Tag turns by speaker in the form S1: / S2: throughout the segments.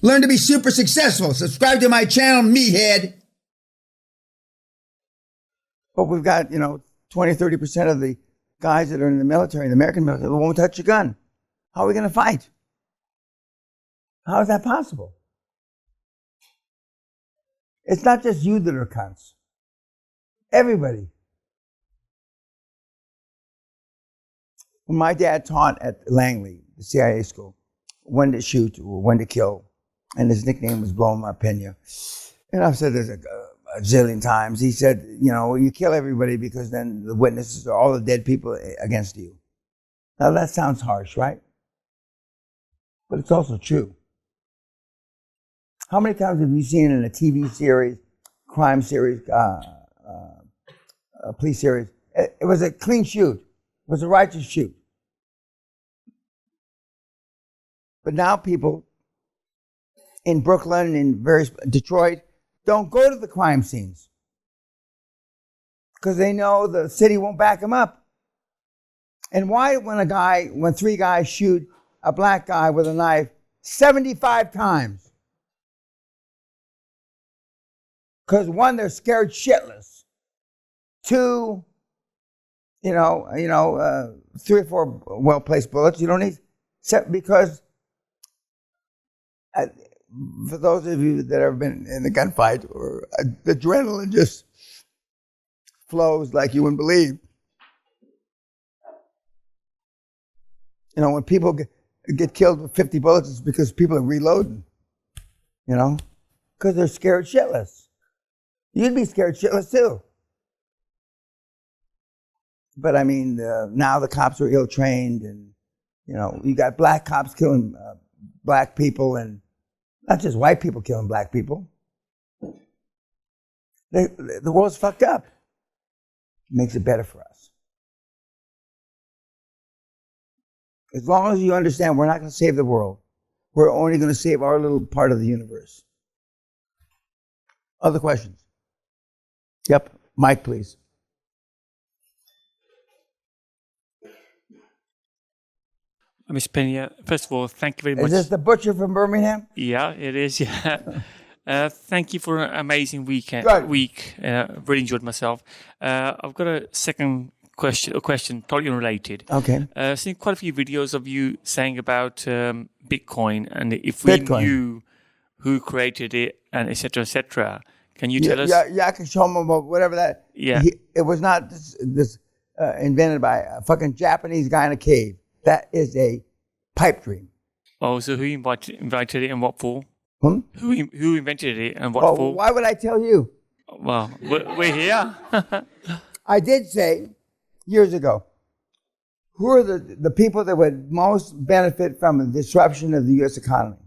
S1: Learn to be super successful. Subscribe to my channel, Meathead.
S2: But we've got, 20, 30% of the guys that are in the military, the American military, won't touch a gun. How are we going to fight? How is that possible? It's not just you that are cunts. Everybody. When my dad taught at Langley, the CIA school, when to shoot or when to kill, and his nickname was Blowing My Peña. And I've said this a zillion times. He said, you kill everybody because then the witnesses are all the dead people against you. Now that sounds harsh, right? But it's also true. How many times have you seen in a TV series, crime series, police series, it was a clean shoot. It was a righteous shoot. But now people in Brooklyn, in Detroit, don't go to the crime scenes because they know the city won't back them up. And why when three guys shoot a black guy with a knife 75 times? Because one, they're scared shitless. Two, 3 or 4 well-placed bullets. You don't need, because for those of you that have been in the gunfight, or the adrenaline just flows like you wouldn't believe. When people get killed with 50 bullets, it's because people are reloading. Because they're scared shitless. You'd be scared shitless too. But I mean, now the cops are ill-trained, and you got black cops killing black people, and not just white people killing black people. The world's fucked up. Makes it better for us. As long as you understand we're not going to save the world, we're only going to save our little part of the universe. Other questions? Yep, Mike, please.
S3: Ms. Peña, first of all, thank you very much.
S2: Is this the butcher from Birmingham?
S3: Yeah, it is. Yeah. Thank you for an amazing week. Really enjoyed myself. I've got a second question totally unrelated.
S2: Okay.
S3: I've seen quite a few videos of you saying about Bitcoin, and if we knew who created it, and et cetera, can you tell us?
S2: Yeah, I can show them about whatever that.
S3: Yeah.
S2: It was not this invented by a fucking Japanese guy in a cave. That is a pipe dream.
S3: Oh, so who invited it and what for?
S2: Hmm?
S3: Who invented it and what for?
S2: Why would I tell you?
S3: Well, we're here.
S2: I did say years ago, who are the people that would most benefit from the disruption of the U.S. economy?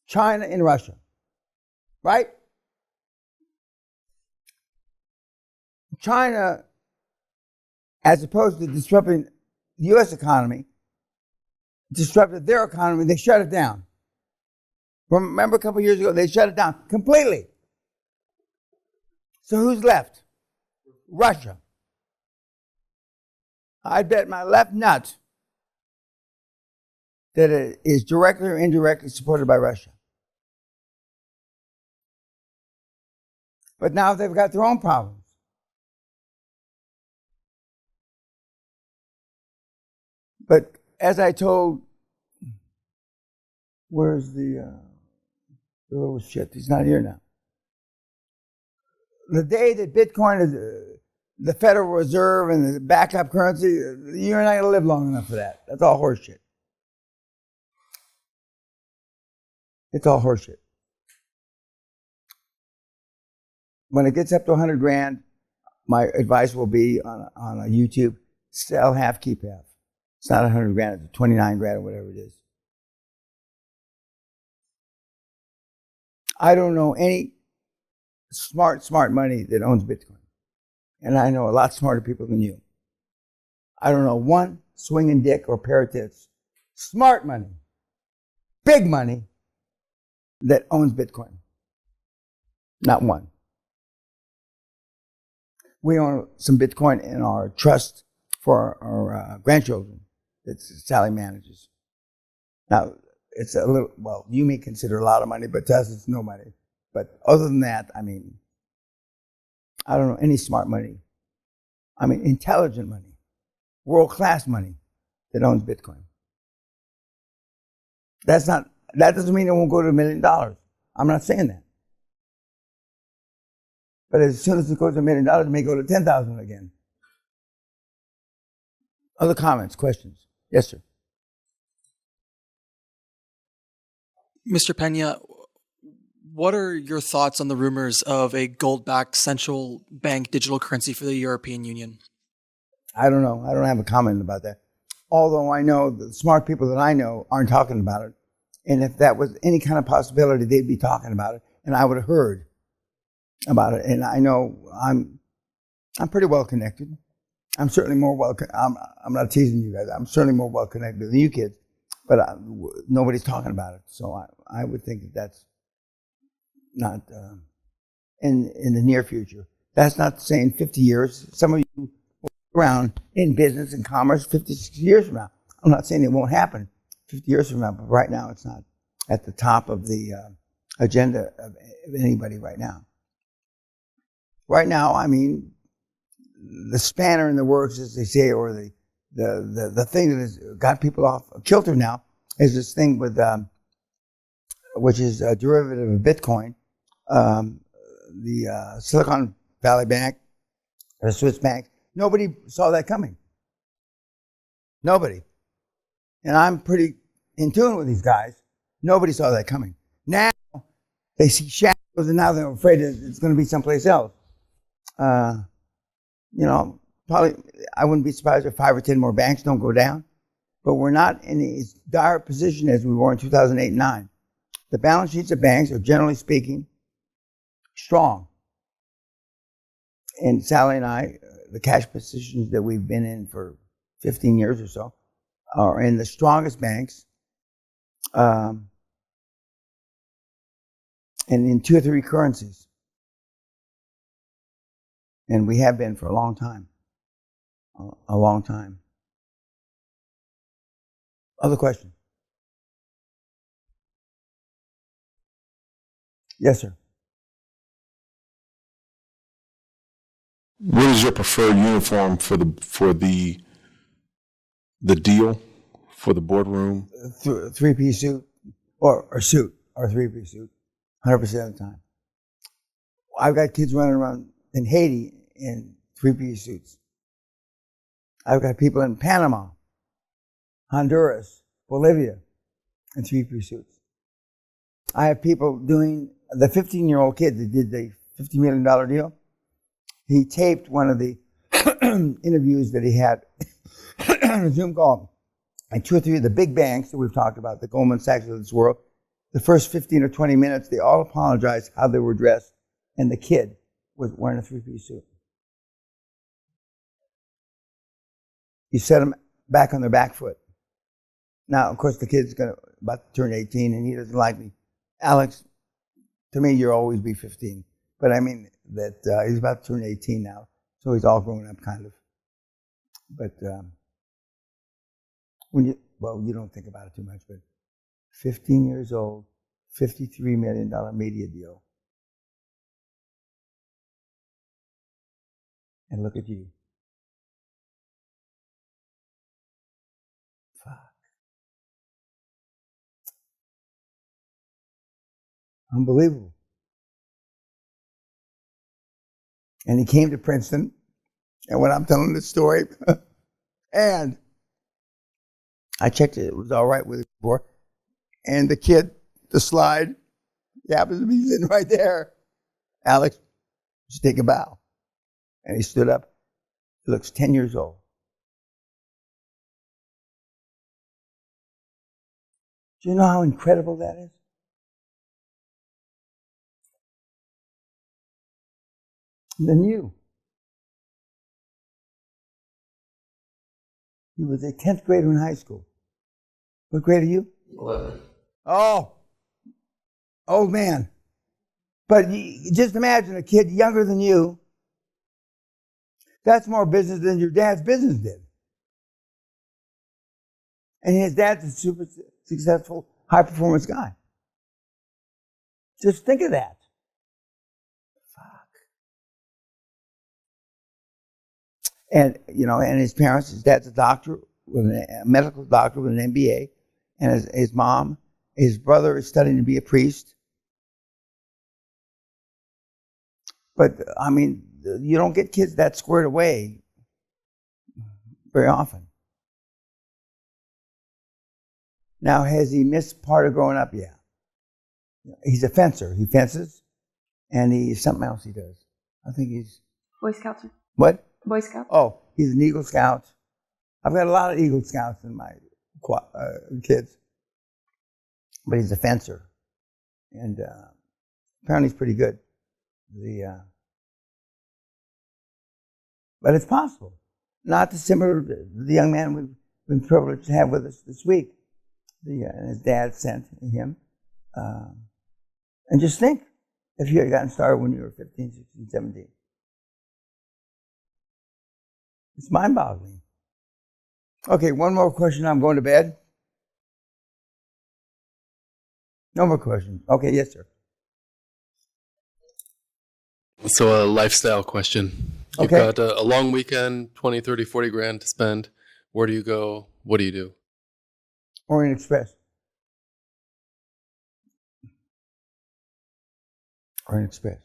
S2: China and Russia, right? China, as opposed to disrupting the U.S. economy, disrupted their economy. They shut it down. Remember a couple of years ago, they shut it down completely. So who's left? Russia. I bet my left nut that it is directly or indirectly supported by Russia. But now they've got their own problems. But as I told, where's the little shit? He's not here now. The day that Bitcoin is the Federal Reserve and the backup currency, you're not going to live long enough for that. That's all horseshit. It's all horseshit. When it gets up to 100 grand, my advice will be on a YouTube, sell half, keep half. It's not 100 grand, it's 29 grand or whatever it is. I don't know any smart money that owns Bitcoin. And I know a lot smarter people than you. I don't know one swinging dick or pair of tits, smart money, big money, that owns Bitcoin. Not one. We own some Bitcoin in our trust for our grandchildren that Sally manages. Now, it's a little, well, you may consider a lot of money, but to us it's no money. But other than that, I mean, I don't know any smart money. I mean, intelligent money, world-class money that owns Bitcoin. That doesn't mean it won't go to $1 million. I'm not saying that. But as soon as it goes to $1 million, it may go to 10,000 again. Other comments, questions? Yes, sir.
S4: Mr. Peña, what are your thoughts on the rumors of a gold-backed central bank digital currency for the European Union?
S2: I don't know. I don't have a comment about that. Although I know the smart people that I know aren't talking about it. And if that was any kind of possibility, they'd be talking about it. And I would have heard about it. And I know I'm pretty well connected. I'm certainly more I'm not teasing you guys. I'm certainly more well connected than you kids. But nobody's talking about it. So I would think that that's not in the near future. That's not saying 50 years. Some of you will be around in business and commerce 50, 60 years from now. I'm not saying it won't happen 50 years from now, but right now it's not at the top of the agenda of anybody right now. Right now, I mean, the spanner in the works, as they say, or the thing that has got people off kilter now is this thing with, which is a derivative of Bitcoin, the Silicon Valley Bank, the Swiss bank. Nobody saw that coming. Nobody. And I'm pretty in tune with these guys. Nobody saw that coming. Now they see shadows, and now they're afraid it's going to be someplace else. Probably I wouldn't be surprised if 5 or 10 more banks don't go down. But we're not in as dire a position as we were in 2008 and 2009. The balance sheets of banks are, generally speaking, strong. And Sally and I, the cash positions that we've been in for 15 years or so, are in the strongest banks, and in 2 or 3 currencies. And we have been for a long time. A long time. Other question? Yes, sir.
S5: What is your preferred uniform for the deal for the boardroom?
S2: 3-piece suit or suit or 3-piece suit, 100% of the time. I've got kids running around in Haiti in 3-piece suits. I've got people in Panama, Honduras, Bolivia in 3-piece suits. I have people doing the 15-year-old kid that did the $50 million deal. He taped one of the interviews that he had on a Zoom call. And 2 or 3 of the big banks that we've talked about, the Goldman Sachs of this world, the first 15 or 20 minutes, they all apologized how they were dressed. And the kid was wearing a 3-piece suit. You set them back on their back foot. Now, of course, the kid's about to turn 18, and he doesn't like me. Alex, to me, you'll always be 15. But I mean that he's about to turn 18 now, so he's all grown up, kind of. But you don't think about it too much, but 15 years old, $53 million media deal. And look at you. Fuck. Unbelievable. And he came to Princeton, and when I'm telling this story, and I checked it was all right with it before, and the kid, the slide, he happens to be sitting right there. Alex, just take a bow. And he stood up. He looks 10 years old. Do you know how incredible that is? And then you. He was a 10th grader in high school. What grade are you?
S6: 11.
S2: Oh, old man. But just imagine a kid younger than you. That's more business than your dad's business did. And his dad's a super successful high performance guy. Just think of that. Fuck. And, and his parents, his dad's a doctor, a medical doctor with an MBA, and his mom, his brother is studying to be a priest. But, you don't get kids that squared away very often. Now, has he missed part of growing up? Yeah. He's a fencer. He fences, and he's something else he does. I think he's...
S6: Boy Scouts.
S2: What?
S6: Boy Scout.
S2: Oh, he's an Eagle Scout. I've got a lot of Eagle Scouts in my kids. But he's a fencer. And apparently he's pretty good. But it's possible. Not dissimilar to the young man we've been privileged to have with us this week. His dad sent him. And just think if you had gotten started when you were 15, 16, 17. It's mind-boggling. Okay, one more question. I'm going to bed. No more questions. Okay, yes, sir.
S7: So a lifestyle question. You've got a long weekend, 20, 30, 40 grand to spend. Where do you go? What do you do?
S2: Orient Express. Orient Express.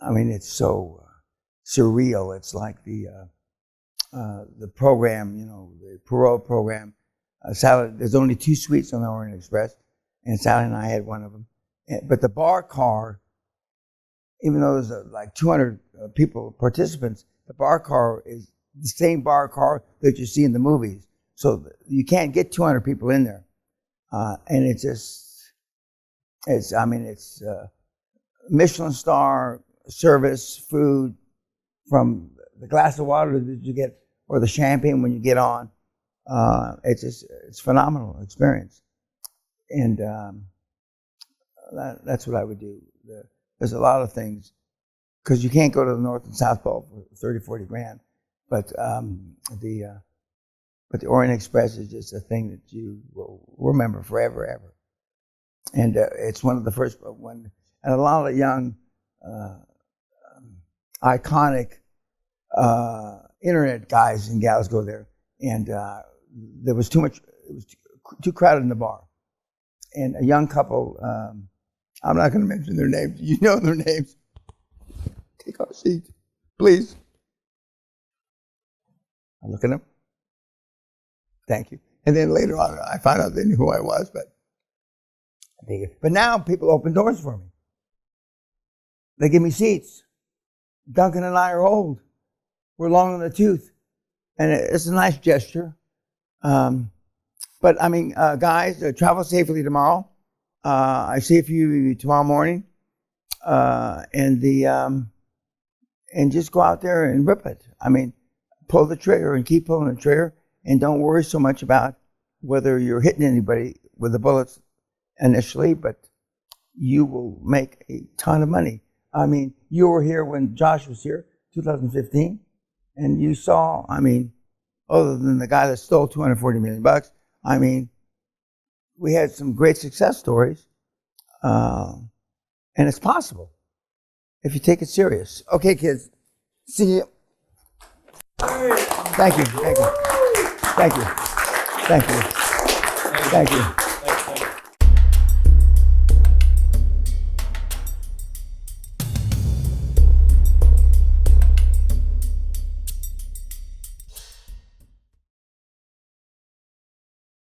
S2: It's so surreal. It's like the program, the parole program. Sally, there's only 2 suites on the Orient Express, and Sally and I had one of them. But the bar car, even though there's like 200 participants, the bar car is the same bar car that you see in the movies. So you can't get 200 people in there. And it's Michelin star service, food, from the glass of water that you get, or the champagne when you get on. It's a phenomenal experience. And that's what I would do. There's a lot of things, because you can't go to the North and South Pole for 30, 40 grand. But the Orient Express is just a thing that you will remember forever, ever. And it's one of the first one, and a lot of young, iconic internet guys and gals go there. And there was too much; it was too crowded in the bar. And a young couple, I'm not going to mention their names. You know their names. Take our seat, please. I look at them. Thank you. And then later on, I found out they knew who I was, but now people open doors for me. They give me seats. Duncan and I are old. We're long in the tooth. And it's a nice gesture. But guys, travel safely tomorrow. I see a few of you tomorrow morning. And just go out there and rip it. Pull the trigger and keep pulling the trigger. And don't worry so much about whether you're hitting anybody with the bullets initially, but you will make a ton of money. You were here when Josh was here, 2015, and you saw, other than the guy that stole $240 million, we had some great success stories, and it's possible if you take it serious. Okay, kids, see you. Thank you. Thank you. Thank you. Thank you. Thank you.